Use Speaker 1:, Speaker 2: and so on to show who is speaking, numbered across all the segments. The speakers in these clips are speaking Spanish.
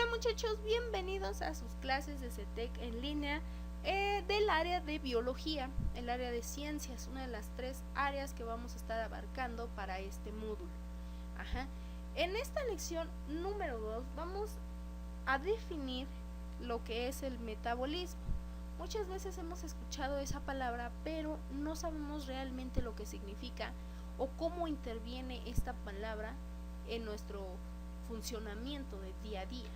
Speaker 1: Hola muchachos, bienvenidos a sus clases de CETEC en línea del área de biología, el área de ciencias, una de las 3 áreas que vamos a estar abarcando para este módulo. En esta lección número 2 vamos a definir lo que es el metabolismo. Muchas veces hemos escuchado esa palabra, pero no sabemos realmente lo que significa o cómo interviene esta palabra en nuestro funcionamiento de día a día.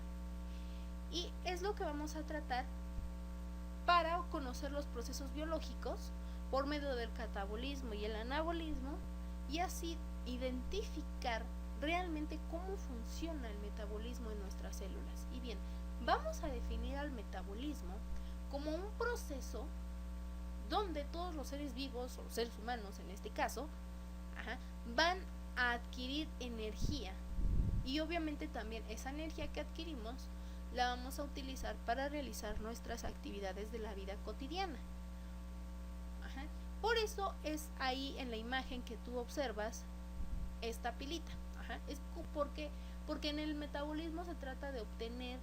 Speaker 1: Y es lo que vamos a tratar para conocer los procesos biológicos por medio del catabolismo y el anabolismo, y así identificar realmente cómo funciona el metabolismo en nuestras células. Y bien, vamos a definir al metabolismo como un proceso donde todos los seres vivos, o los seres humanos en este caso, van a adquirir energía, y obviamente también esa energía que adquirimos la vamos a utilizar para realizar nuestras actividades de la vida cotidiana. Por eso es ahí en la imagen que tú observas esta pilita. Es porque en el metabolismo se trata de obtener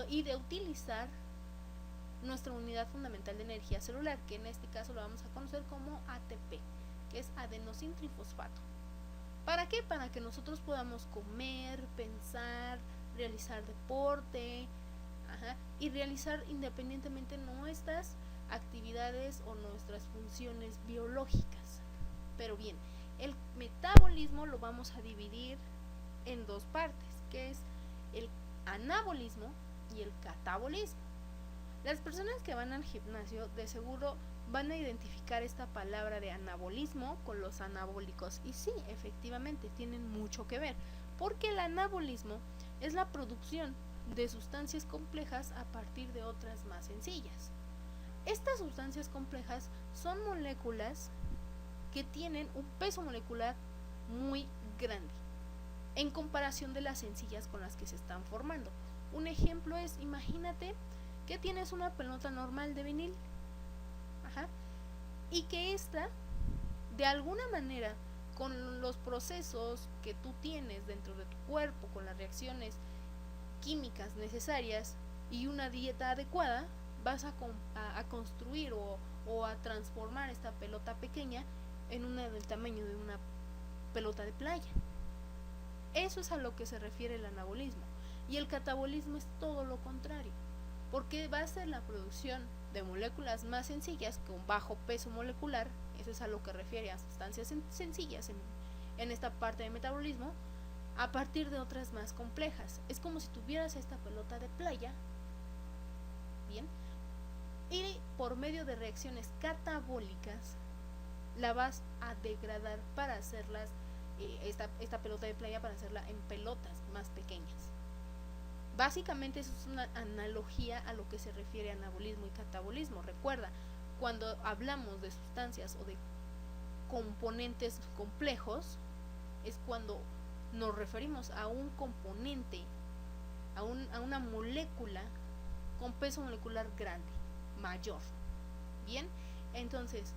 Speaker 1: y de utilizar nuestra unidad fundamental de energía celular, que en este caso lo vamos a conocer como ATP, que es adenosintrifosfato. ¿Para qué? Para que nosotros podamos comer, pensar, realizar deporte, y realizar independientemente nuestras actividades o nuestras funciones biológicas. Pero bien, el metabolismo lo vamos a dividir en dos partes, que es el anabolismo y el catabolismo. Las personas que van al gimnasio de seguro van a identificar esta palabra de anabolismo con los anabólicos, y sí, efectivamente tienen mucho que ver, porque el anabolismo es la producción de sustancias complejas a partir de otras más sencillas. Estas sustancias complejas son moléculas que tienen un peso molecular muy grande en comparación de las sencillas con las que se están formando. Un ejemplo es, imagínate que tienes una pelota normal de vinil, y que esta, de alguna manera, con los procesos que tú tienes dentro de tu cuerpo, con las reacciones químicas necesarias y una dieta adecuada, vas a construir o a transformar esta pelota pequeña en una del tamaño de una pelota de playa. Eso es a lo que se refiere el anabolismo. Y el catabolismo es todo lo contrario, porque va a ser la producción de moléculas más sencillas con bajo peso molecular. Eso es a lo que refiere a sustancias sencillas en esta parte de metabolismo, a partir de otras más complejas. Es como si tuvieras esta pelota de playa, bien, y por medio de reacciones catabólicas la vas a degradar para hacerlas, esta pelota de playa, para hacerla en pelotas más pequeñas. Básicamente eso es una analogía a lo que se refiere a anabolismo y catabolismo. Recuerda, cuando hablamos de sustancias o de componentes complejos, es cuando nos referimos a un componente, a una molécula con peso molecular grande, mayor. Bien, entonces,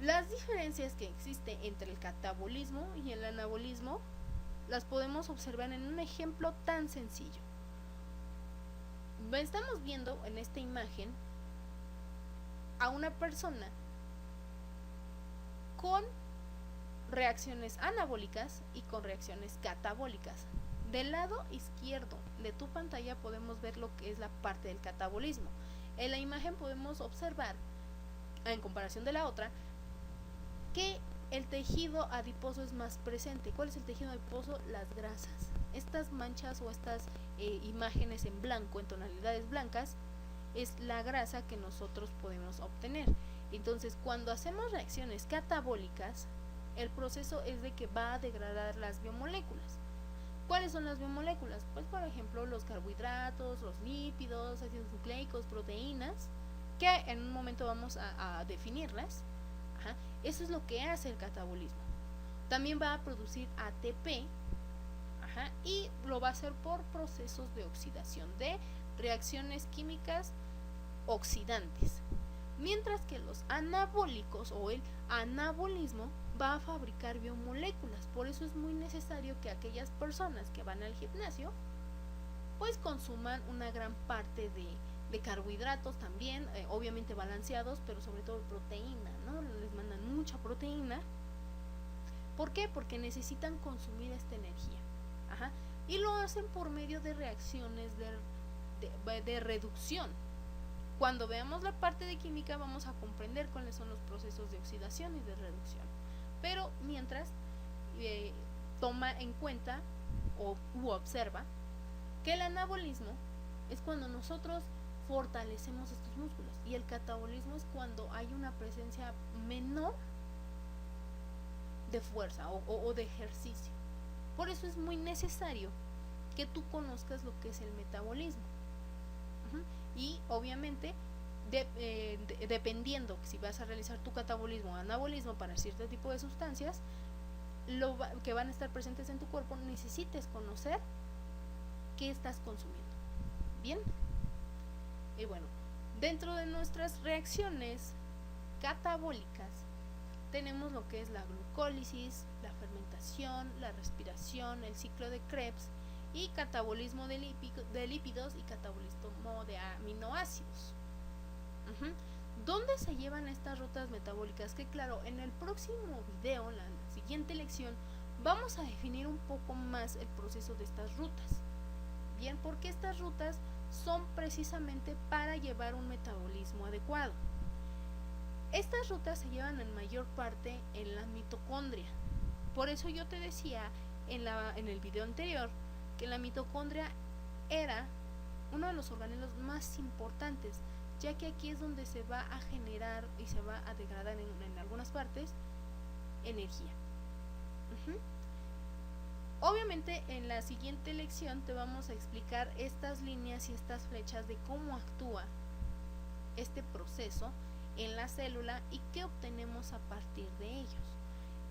Speaker 1: las diferencias que existen entre el catabolismo y el anabolismo las podemos observar en un ejemplo tan sencillo. Estamos viendo en esta imagen a una persona con reacciones anabólicas y con reacciones catabólicas. Del lado izquierdo de tu pantalla podemos ver lo que es la parte del catabolismo. En la imagen podemos observar, en comparación de la otra, que el tejido adiposo es más presente. ¿Cuál es el tejido adiposo? Las grasas. Estas manchas o estas imágenes en blanco, en tonalidades blancas, es la grasa que nosotros podemos obtener. Entonces, cuando hacemos reacciones catabólicas, el proceso es de que va a degradar las biomoléculas. ¿Cuáles son las biomoléculas? Pues, por ejemplo, los carbohidratos, los lípidos, ácidos nucleicos, proteínas, que en un momento vamos a definirlas. Eso es lo que hace el catabolismo. También va a producir ATP, y lo va a hacer por procesos de oxidación, de reacciones químicas oxidantes. Mientras que los anabólicos o el anabolismo va a fabricar biomoléculas. Por eso es muy necesario que aquellas personas que van al gimnasio pues consuman una gran parte de carbohidratos también, obviamente balanceados, pero sobre todo proteína, ¿no? Les mandan mucha proteína. ¿Por qué? Porque necesitan consumir esta energía. Ajá. Y lo hacen por medio de reacciones de reducción. Cuando veamos la parte de química vamos a comprender cuáles son los procesos de oxidación y de reducción. Pero mientras, toma en cuenta u observa que el anabolismo es cuando nosotros fortalecemos estos músculos y el catabolismo es cuando hay una presencia menor de fuerza o de ejercicio. Por eso es muy necesario que tú conozcas lo que es el metabolismo. Y obviamente dependiendo si vas a realizar tu catabolismo o anabolismo para cierto tipo de sustancias que van a estar presentes en tu cuerpo, necesites conocer qué estás consumiendo. Bien, y bueno, dentro de nuestras reacciones catabólicas tenemos lo que es la glucólisis, la fermentación, la respiración, el ciclo de Krebs y catabolismo de lípidos y catabolismo de aminoácidos. ¿Dónde se llevan estas rutas metabólicas? Que claro, en el próximo video, en la siguiente lección, vamos a definir un poco más el proceso de estas rutas. Bien, porque estas rutas son precisamente para llevar un metabolismo adecuado. Estas rutas se llevan en mayor parte en la mitocondria. Por eso yo te decía en el video anterior que la mitocondria era uno de los organelos más importantes, ya que aquí es donde se va a generar y se va a degradar en algunas partes energía. Obviamente en la siguiente lección te vamos a explicar estas líneas y estas flechas de cómo actúa este proceso en la célula y qué obtenemos a partir de ellos.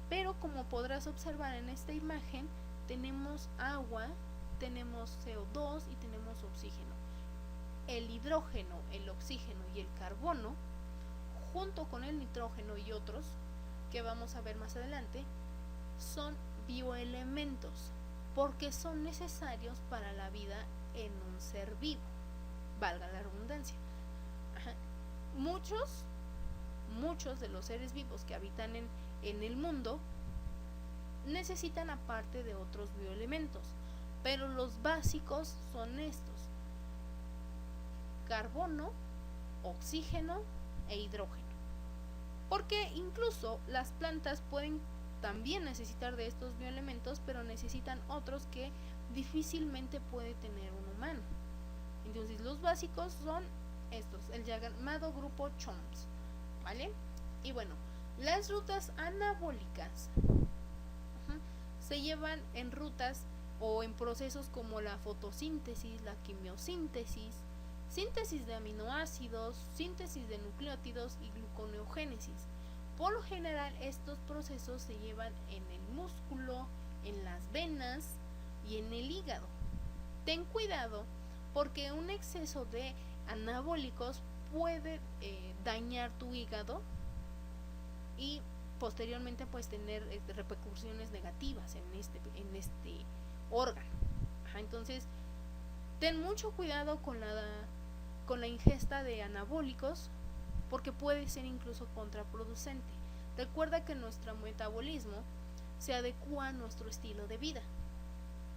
Speaker 1: Pero como podrás observar en esta imagen, tenemos agua, tenemos CO2 y tenemos oxígeno. El hidrógeno, el oxígeno y el carbono, junto con el nitrógeno y otros que vamos a ver más adelante, son bioelementos porque son necesarios para la vida en un ser vivo, valga la redundancia. Muchos de los seres vivos que habitan en el mundo necesitan aparte de otros bioelementos, pero los básicos son estos: carbono, oxígeno e hidrógeno. Porque incluso las plantas pueden también necesitar de estos bioelementos, pero necesitan otros que difícilmente puede tener un humano. Entonces los básicos son estos, el llamado grupo CHOMS, ¿vale? Y bueno, las rutas anabólicas se llevan en rutas o en procesos como la fotosíntesis, la quimiosíntesis, síntesis de aminoácidos, síntesis de nucleótidos y gluconeogénesis. Por lo general estos procesos se llevan en el músculo, en las venas y en el hígado. Ten cuidado porque un exceso de anabólicos puede dañar tu hígado y posteriormente pues tener repercusiones negativas en este órgano. Entonces ten mucho cuidado con la ingesta de anabólicos porque puede ser incluso contraproducente. Recuerda que nuestro metabolismo se adecua a nuestro estilo de vida.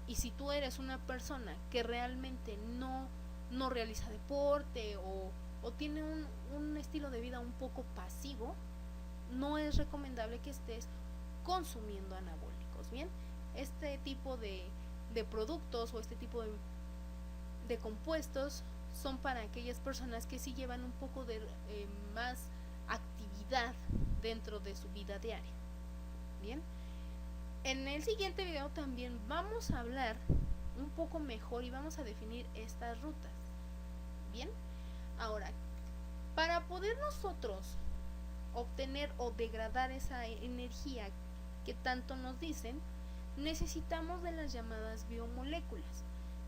Speaker 1: Y si tú eres una persona que realmente no realiza deporte o tiene un estilo de vida un poco pasivo, no es recomendable que estés consumiendo anabólicos. Bien, este tipo de productos o este tipo de compuestos son para aquellas personas que sí llevan un poco de más actividad dentro de su vida diaria. Bien, en el siguiente video también vamos a hablar un poco mejor y vamos a definir estas rutas. Bien, ahora, para poder nosotros obtener o degradar esa energía que tanto nos dicen, necesitamos de las llamadas biomoléculas.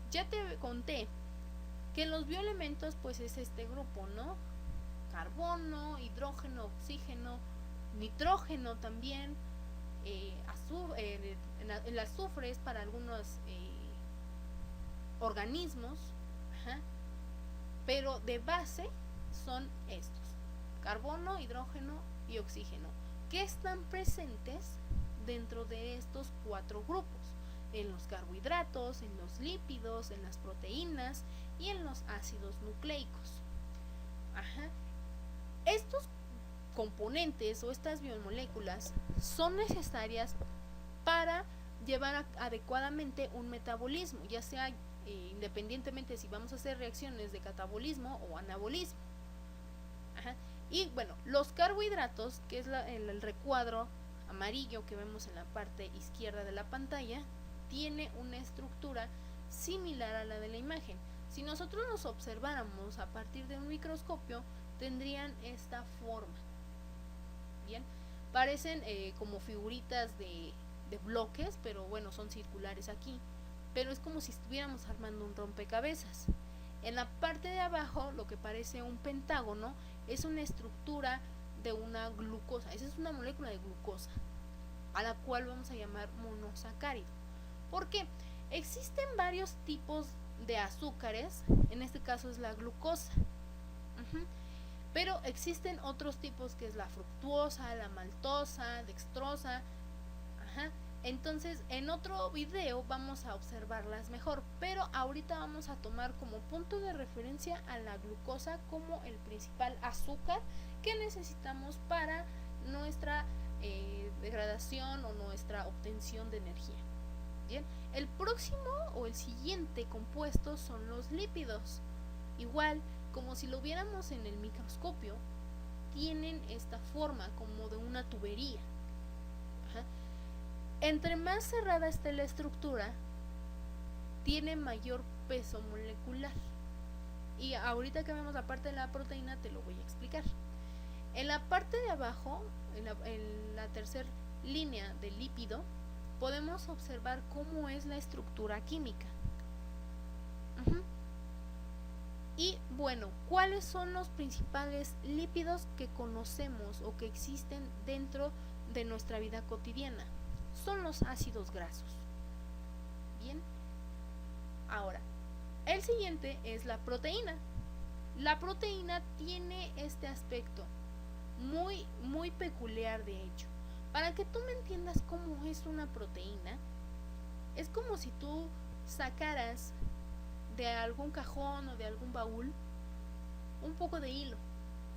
Speaker 1: Ya te conté que los bioelementos pues es este grupo, ¿no? Carbono, hidrógeno, oxígeno, nitrógeno también, el azufre es para algunos organismos, ajá, pero de base son estos: carbono, hidrógeno y oxígeno, que están presentes dentro de estos 4 grupos: en los carbohidratos, en los lípidos, en las proteínas y en los ácidos nucleicos. Ajá. Estos componentes o estas biomoléculas son necesarias para llevar adecuadamente un metabolismo, ya sea independientemente si vamos a hacer reacciones de catabolismo o anabolismo. Ajá. Y bueno, los carbohidratos, que es el recuadro amarillo que vemos en la parte izquierda de la pantalla, tiene una estructura similar a la de la imagen. Si nosotros los observáramos a partir de un microscopio, tendrían esta forma. Bien, parecen como figuritas de bloques, pero bueno, son circulares aquí. Pero es como si estuviéramos armando un rompecabezas. En la parte de abajo, lo que parece un pentágono es una estructura de una glucosa. Esa es una molécula de glucosa, a la cual vamos a llamar monosacárido. ¿Por qué? Existen varios tipos de azúcares, en este caso es la glucosa. Pero existen otros tipos, que es la fructuosa, la maltosa, dextrosa. Ajá. Entonces, en otro video vamos a observarlas mejor, pero ahorita vamos a tomar como punto de referencia a la glucosa como el principal azúcar que necesitamos para nuestra degradación o nuestra obtención de energía. Bien, el próximo o el siguiente compuesto son los lípidos. Igual, como si lo viéramos en el microscopio, tienen esta forma como de una tubería. Ajá. Entre más cerrada esté la estructura, tiene mayor peso molecular. Y ahorita que vemos la parte de la proteína te lo voy a explicar. En la parte de abajo, en la tercera línea del lípido, podemos observar cómo es la estructura química. Y bueno, ¿cuáles son los principales lípidos que conocemos o que existen dentro de nuestra vida cotidiana? Son los ácidos grasos. Bien, ahora, el siguiente es la proteína. La proteína tiene este aspecto muy peculiar, de hecho. Para que tú me entiendas cómo es una proteína, es como si tú sacaras de algún cajón o de algún baúl un poco de hilo,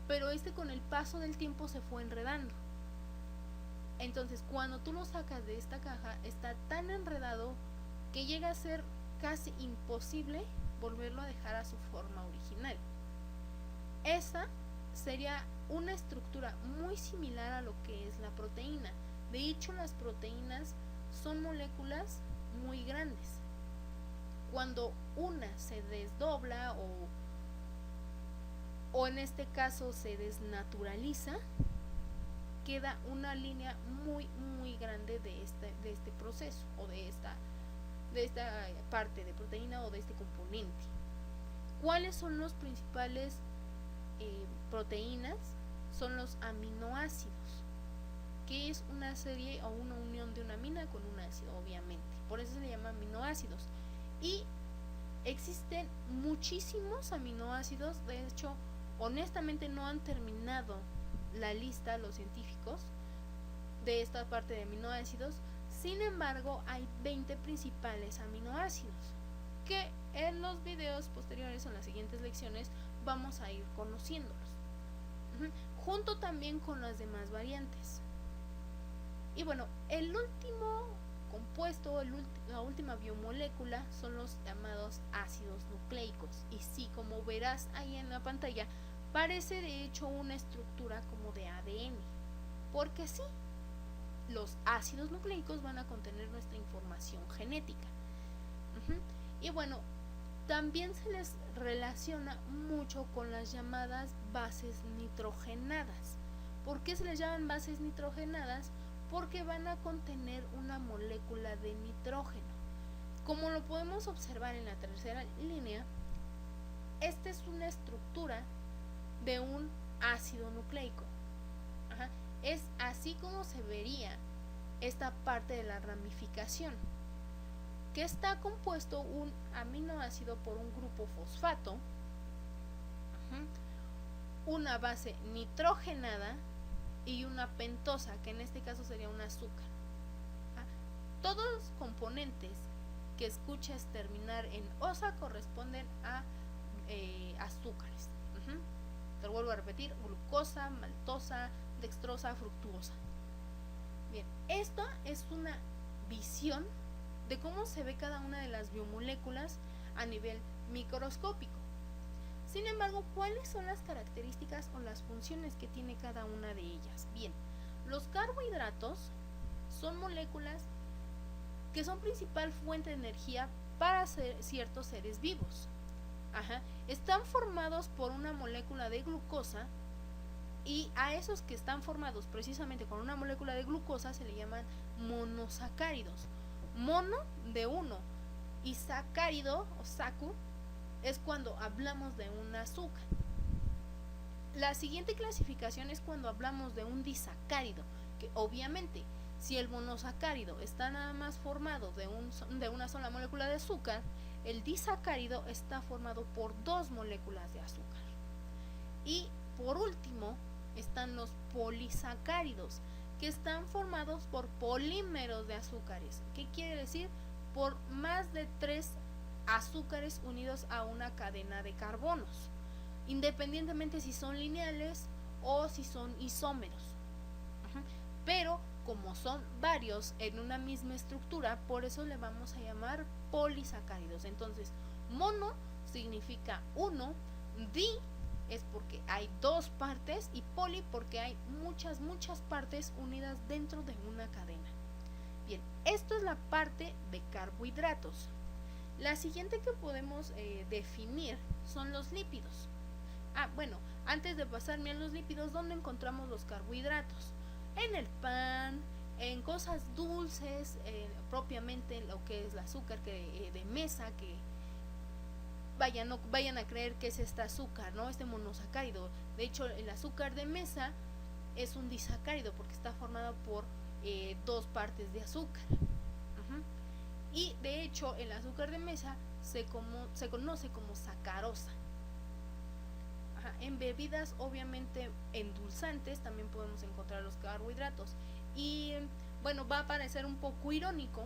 Speaker 1: pero con el paso del tiempo se fue enredando. Entonces, cuando tú lo sacas de esta caja, está tan enredado que llega a ser casi imposible volverlo a dejar a su forma original. Esa sería una estructura muy similar a lo que es la proteína. De hecho, las proteínas son moléculas muy grandes. Cuando una se desdobla o en este caso se desnaturaliza, queda una línea muy grande de este proceso o de esta parte de proteína o de este componente. ¿Cuáles son los principales proteínas? Son los aminoácidos, que es una serie o una unión de una amina con un ácido, obviamente. Por eso se le llama aminoácidos. Y existen muchísimos aminoácidos. De hecho, honestamente no han terminado la lista los científicos de esta parte de aminoácidos. Sin embargo, hay 20 principales aminoácidos que en los videos posteriores o en las siguientes lecciones vamos a ir conociéndolos, junto también con las demás variantes. Y bueno, el último compuesto, la última biomolécula, son los llamados ácidos nucleicos. Y sí, como verás ahí en la pantalla, parece de hecho una estructura como de ADN, porque sí, los ácidos nucleicos van a contener nuestra información genética. Y bueno, también se les relaciona mucho con las llamadas bases nitrogenadas. ¿Por qué se les llaman bases nitrogenadas? Porque van a contener una molécula de nitrógeno. Como lo podemos observar en la tercera línea, esta es una estructura de un ácido nucleico. Es así como se vería esta parte de la ramificación. que está compuesto un aminoácido por un grupo fosfato, una base nitrogenada y una pentosa, que en este caso sería un azúcar. Todos los componentes que escuchas terminar en osa corresponden a azúcares. Te lo vuelvo a repetir: glucosa, maltosa, dextrosa, fructuosa. Bien, esto es una visión de cómo se ve cada una de las biomoléculas a nivel microscópico. Sin embargo, ¿cuáles son las características o las funciones que tiene cada una de ellas? Bien, los carbohidratos son moléculas que son principal fuente de energía para ciertos seres vivos. Están formados por una molécula de glucosa, y a esos que están formados precisamente con una molécula de glucosa se le llaman monosacáridos. Mono de uno y sacárido o sacu es cuando hablamos de un azúcar. La siguiente clasificación es cuando hablamos de un disacárido, que obviamente si el monosacárido está nada más formado de una sola molécula de azúcar, el disacárido está formado por dos moléculas de azúcar. Y por último están los polisacáridos, que están formados por polímeros de azúcares. ¿Qué quiere decir? Por más de 3 azúcares unidos a una cadena de carbonos, independientemente si son lineales o si son isómeros. Pero como son varios en una misma estructura, por eso le vamos a llamar polisacáridos. Entonces, mono significa uno, di es porque hay dos partes, y poli porque hay muchas partes unidas dentro de una cadena. Bien, esto es la parte de carbohidratos. La siguiente que podemos definir son los lípidos. Bueno, antes de pasarme a los lípidos, ¿dónde encontramos los carbohidratos? En el pan, en cosas dulces, propiamente en lo que es el azúcar de mesa, que no vayan a creer que es este azúcar, ¿no? Este monosacárido. De hecho, el azúcar de mesa es un disacárido porque está formado por dos partes de azúcar. Y de hecho, el azúcar de mesa se conoce como sacarosa. En bebidas, obviamente, endulzantes también podemos encontrar los carbohidratos. Y bueno, va a parecer un poco irónico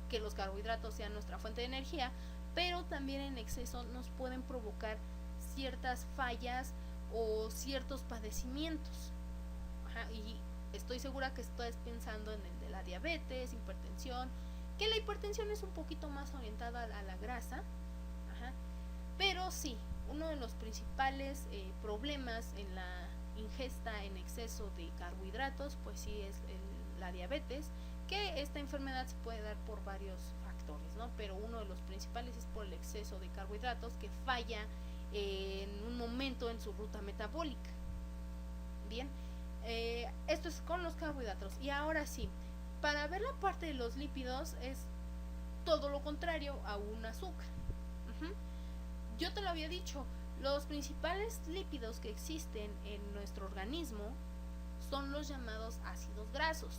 Speaker 1: que los carbohidratos sean nuestra fuente de energía, pero también en exceso nos pueden provocar ciertas fallas o ciertos padecimientos. Y estoy segura que estás pensando en el de la diabetes, hipertensión, que la hipertensión es un poquito más orientada a la grasa, pero sí, uno de los principales problemas en la ingesta en exceso de carbohidratos, pues sí es la diabetes, que esta enfermedad se puede dar por varios factores, ¿no? Pero uno de los principales es por el exceso de carbohidratos, que falla en un momento en su ruta metabólica. Bien, esto es con los carbohidratos. Y ahora sí, para ver la parte de los lípidos es todo lo contrario a un azúcar. Yo te lo había dicho, los principales lípidos que existen en nuestro organismo son los llamados ácidos grasos,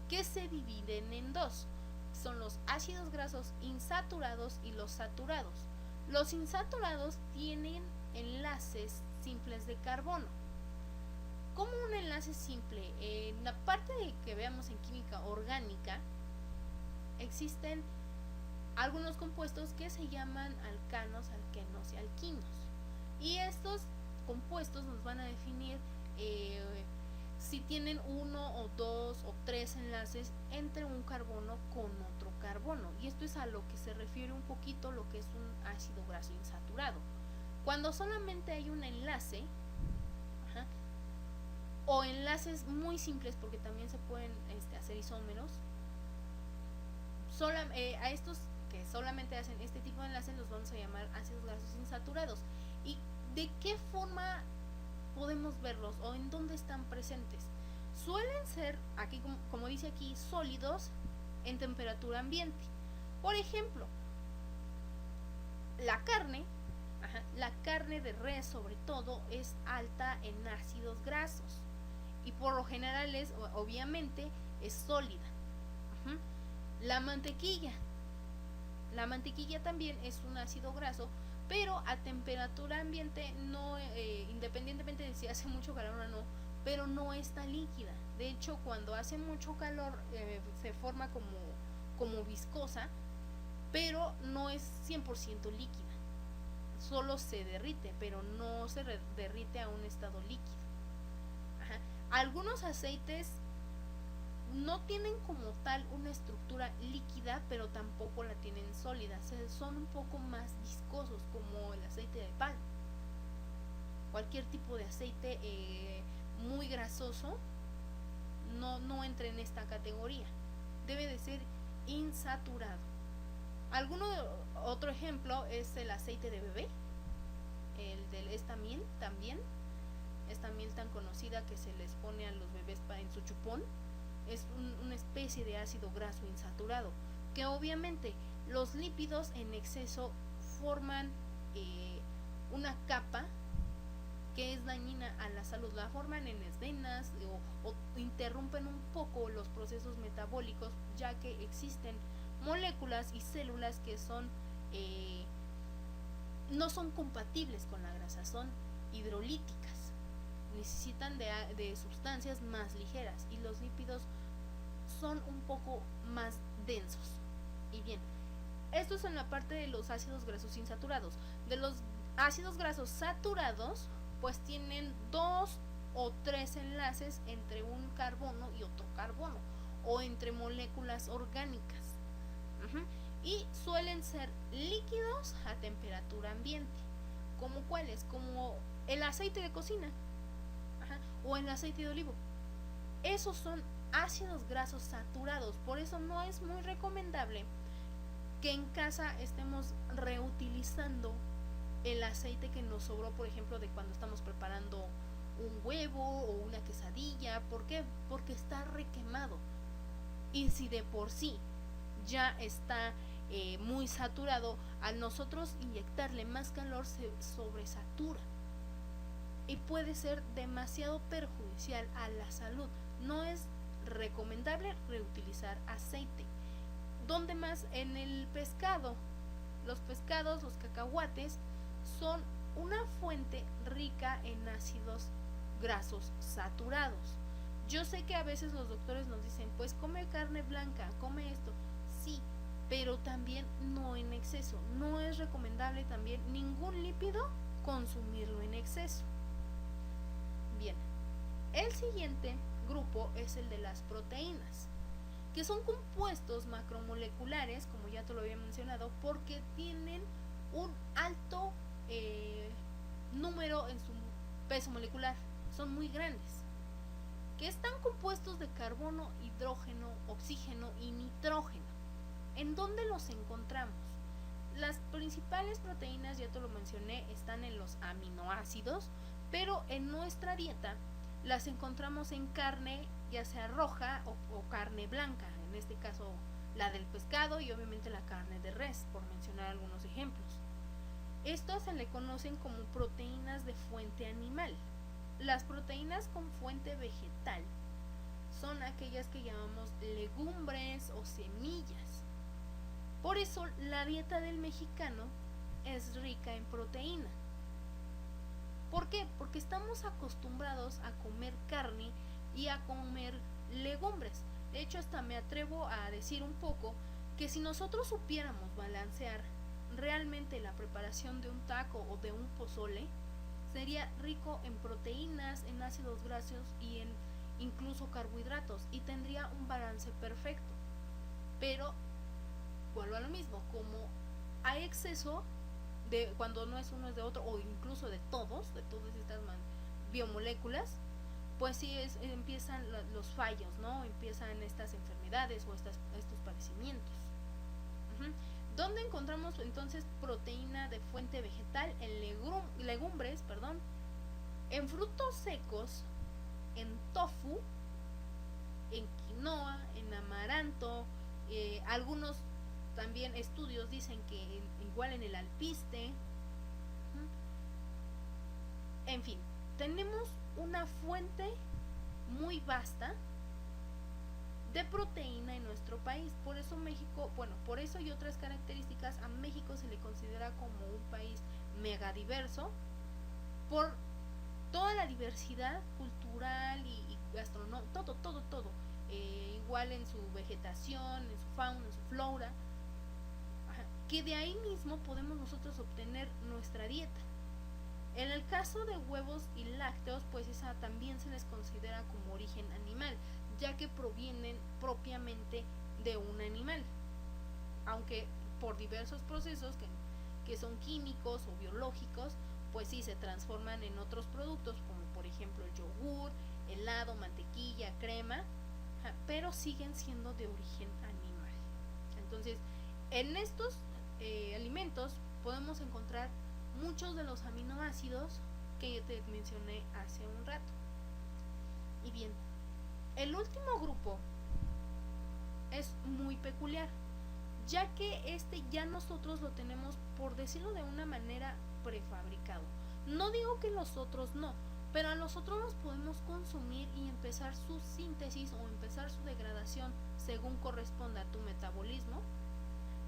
Speaker 1: que se dividen en dos. Son los ácidos grasos insaturados y los saturados. Los insaturados tienen enlaces simples de carbono. ¿Cómo un enlace simple? En la parte que veamos en química orgánica existen algunos compuestos que se llaman alcanos, alquenos y alquinos. Y estos compuestos nos van a definir si tienen uno o dos o tres enlaces entre un carbono con otro carbono. Y esto es a lo que se refiere un poquito lo que es un ácido graso insaturado. Cuando solamente hay un enlace, o enlaces muy simples, porque también se pueden hacer isómeros, a estos que solamente hacen este tipo de enlaces los vamos a llamar ácidos grasos insaturados. ¿Y de qué forma podemos verlos o en dónde están presentes? Suelen ser, aquí como dice aquí, sólidos en temperatura ambiente. Por ejemplo, la carne de res sobre todo es alta en ácidos grasos y por lo general obviamente es sólida. La mantequilla. La mantequilla también es un ácido graso, pero a temperatura ambiente no, independientemente de si hace mucho calor o no, pero no está líquida. De hecho, cuando hace mucho calor se forma como viscosa, pero no es 100% líquida. Solo se derrite, pero no se derrite a un estado líquido. Ajá. Algunos aceites no tienen como tal una estructura líquida, pero tampoco la tienen sólida. Son un poco más viscosos, como el aceite de palma. Cualquier tipo de aceite muy grasoso no entra en esta categoría. Debe de ser insaturado. Otro ejemplo es el aceite de bebé, el de esta miel también, esta miel tan conocida que se les pone a los bebés en su chupón. Es una especie de ácido graso insaturado, que obviamente los lípidos en exceso forman una capa que es dañina a la salud. La forman en las venas o interrumpen un poco los procesos metabólicos, ya que existen moléculas y células que no son compatibles con la grasa, son hidrolíticas, necesitan de sustancias más ligeras, y los lípidos son un poco más densos. Y bien, esto es en la parte de los ácidos grasos insaturados. De los ácidos grasos saturados, pues tienen 2 o 3 enlaces entre un carbono y otro carbono, o entre moléculas orgánicas. Y suelen ser líquidos a temperatura ambiente. ¿Como cuáles? Como el aceite de cocina, o el aceite de olivo. Esos son ácidos grasos saturados. Por eso no es muy recomendable que en casa estemos reutilizando el aceite que nos sobró, por ejemplo, de cuando estamos preparando un huevo o una quesadilla. ¿Por qué? Porque está requemado. Y si de por sí ya está muy saturado, al nosotros inyectarle más calor se sobresatura y puede ser demasiado perjudicial a la salud. No es recomendable reutilizar aceite. ¿Dónde más? En el pescado. Los pescados, los cacahuates, son una fuente rica en ácidos grasos saturados. Yo sé que a veces los doctores nos dicen, pues come carne blanca, come esto. Sí, pero también no en exceso. No es recomendable también ningún lípido consumirlo en exceso. Bien, el siguiente grupo es el de las proteínas, que son compuestos macromoleculares, como ya te lo había mencionado, porque tienen un alto número en su peso molecular, son muy grandes, que están compuestos de carbono, hidrógeno, oxígeno y nitrógeno. ¿En dónde los encontramos? Las principales proteínas, ya te lo mencioné, están en los aminoácidos, pero en nuestra dieta las encontramos en carne, ya sea roja o carne blanca, en este caso la del pescado y obviamente la carne de res, por mencionar algunos ejemplos. Estos se le conocen como proteínas de fuente animal. Las proteínas con fuente vegetal son aquellas que llamamos legumbres o semillas. Por eso la dieta del mexicano es rica en proteína. ¿Por qué? Porque estamos acostumbrados a comer carne y a comer legumbres. De hecho, hasta me atrevo a decir un poco que si nosotros supiéramos balancear realmente la preparación de un taco o de un pozole, sería rico en proteínas, en ácidos grasos y en incluso carbohidratos, y tendría un balance perfecto. Pero vuelvo a lo mismo, como hay exceso de cuando no es uno es de otro, o incluso de todas estas biomoléculas, pues sí empiezan los fallos, ¿no? Empiezan estas enfermedades o estos padecimientos. ¿Dónde encontramos entonces proteína de fuente vegetal? En legumbres, en frutos secos, en tofu, en quinoa, en amaranto, algunos también estudios dicen que igual en el alpiste. En fin, tenemos una fuente muy vasta de proteína en nuestro país. Por eso México, bueno, por eso y otras características, a México se le considera como un país megadiverso por toda la diversidad cultural y gastronómica, todo. Igual en su vegetación, en su fauna, en su flora, que de ahí mismo podemos nosotros obtener nuestra dieta. En el caso de huevos y lácteos, pues esa también se les considera como origen animal, ya que provienen propiamente de un animal, aunque por diversos procesos que son químicos o biológicos, pues sí se transforman en otros productos, como por ejemplo el yogur, helado, mantequilla, crema, pero siguen siendo de origen animal. Entonces, en estos alimentos podemos encontrar muchos de los aminoácidos que yo te mencioné hace un rato. Y bien, el último grupo es muy peculiar, ya que ya nosotros lo tenemos, por decirlo de una manera, prefabricado. No digo que los otros no, pero a los otros los podemos consumir y empezar su síntesis o empezar su degradación según corresponda a tu metabolismo.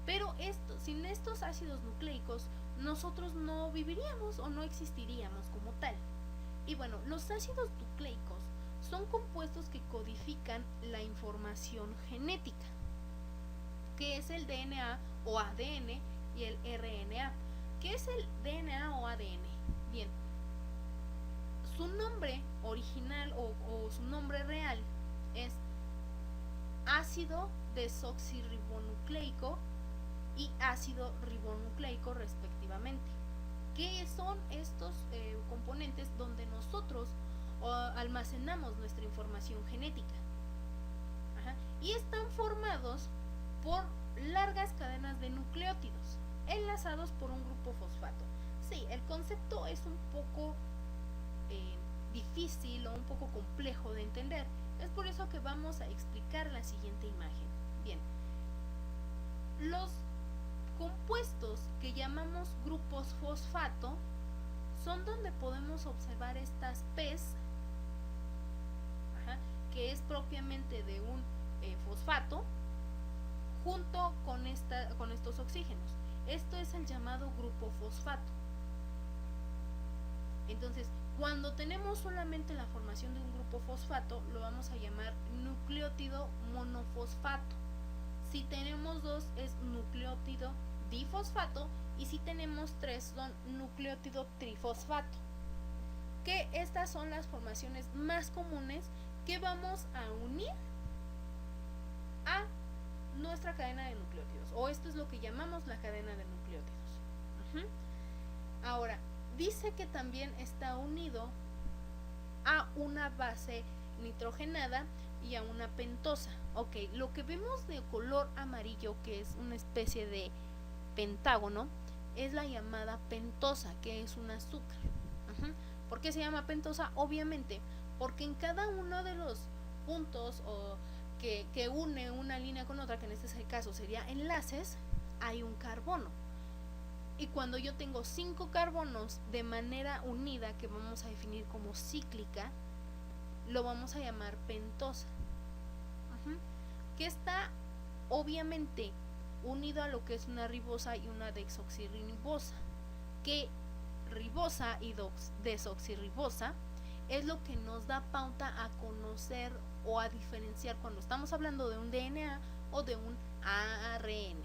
Speaker 1: Pero sin estos ácidos nucleicos nosotros no viviríamos o no existiríamos como tal. Y bueno, los ácidos nucleicos son compuestos que codifican la información genética, que es el DNA o ADN, y el RNA. ¿Qué es el DNA o ADN? Bien, su nombre original o su nombre real es ácido desoxirribonucleico y ácido ribonucleico respectivamente. ¿Qué son estos componentes donde nosotros almacenamos nuestra información genética? Y están formados por largas cadenas de nucleótidos enlazados por un grupo fosfato. Sí, el concepto es un poco difícil o un poco complejo de entender. Es por eso que vamos a explicar la siguiente imagen. Bien, los compuestos que llamamos grupos fosfato son donde podemos observar estas P's, que es propiamente de un fosfato, junto con estos oxígenos. Esto es el llamado grupo fosfato. Entonces, cuando tenemos solamente la formación de un grupo fosfato, lo vamos a llamar nucleótido monofosfato. Si tenemos dos, es nucleótido difosfato, y si tenemos tres, son nucleótido trifosfato. Que estas son las formaciones más comunes que vamos a unir a nuestra cadena de nucleótidos, o esto es lo que llamamos la cadena de nucleótidos. Ahora, dice que también está unido a una base nitrogenada y a una pentosa. Ok, lo que vemos de color amarillo, que es una especie de pentágono, es la llamada pentosa, que es un azúcar. ¿Por qué se llama pentosa? Obviamente porque en cada uno de los puntos que une una línea con otra, que en este caso sería enlaces, hay un carbono. Y cuando yo tengo 5 carbonos de manera unida, que vamos a definir como cíclica, lo vamos a llamar pentosa, que está obviamente unido a lo que es una ribosa y una desoxirribosa, que ribosa y desoxirribosa es lo que nos da pauta a conocer o a diferenciar cuando estamos hablando de un DNA o de un ARN.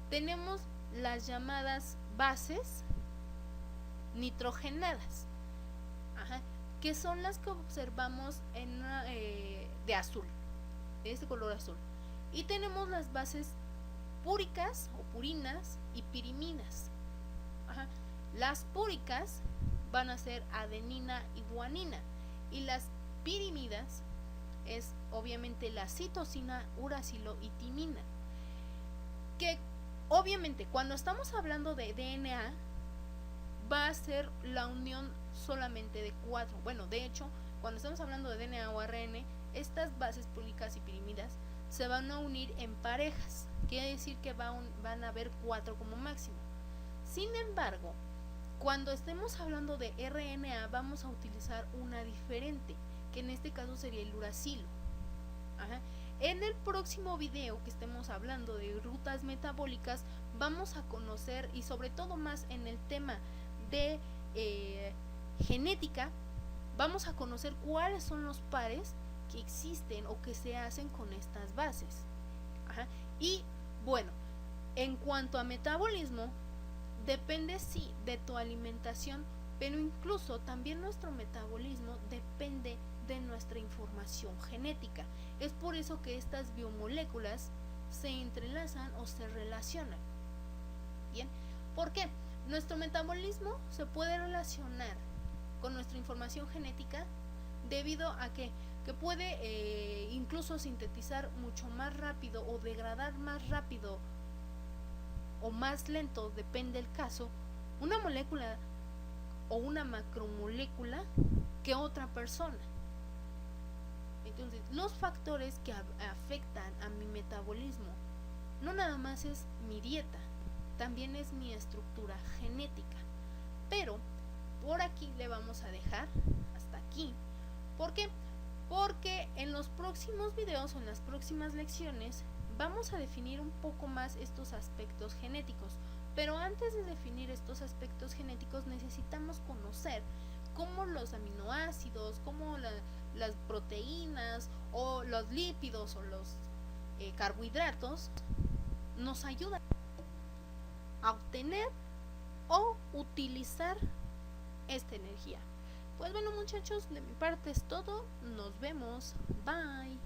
Speaker 1: Tenemos las llamadas bases nitrogenadas, que son las que observamos en de azul, de este color azul. Y tenemos las bases púricas o purinas y piriminas. Las púricas van a ser adenina y guanina, y las pirimidas es obviamente la citosina, uracilo y timina. Que obviamente cuando estamos hablando de DNA va a ser la unión solamente de 4. Bueno, de hecho, cuando estamos hablando de DNA o ARN, estas bases púricas y pirimidas se van a unir en parejas. Quiere decir que van a haber 4 como máximo. Sin embargo, cuando estemos hablando de RNA, vamos a utilizar una diferente, que en este caso sería el uracilo. Ajá. En el próximo video que estemos hablando de rutas metabólicas, vamos a conocer, y sobre todo más en el tema de genética, vamos a conocer cuáles son los pares que existen o que se hacen con estas bases. Ajá. Y bueno, en cuanto a metabolismo, depende sí de tu alimentación, pero incluso también nuestro metabolismo depende de nuestra información genética. Es por eso que estas biomoléculas se entrelazan o se relacionan. Bien, ¿por qué? Nuestro metabolismo se puede relacionar con nuestra información genética debido a que puede incluso sintetizar mucho más rápido o degradar más rápido o más lento, depende del caso, una molécula o una macromolécula que otra persona. Entonces, los factores que afectan a mi metabolismo no nada más es mi dieta, también es mi estructura genética. Pero por aquí le vamos a dejar hasta aquí. ¿Por qué? Porque en los próximos videos o en las próximas lecciones vamos a definir un poco más estos aspectos genéticos. Pero antes de definir estos aspectos genéticos necesitamos conocer cómo los aminoácidos, cómo las proteínas o los lípidos o los carbohidratos nos ayudan a obtener o utilizar esta energía. Pues bueno, muchachos, de mi parte es todo. Nos vemos. Bye.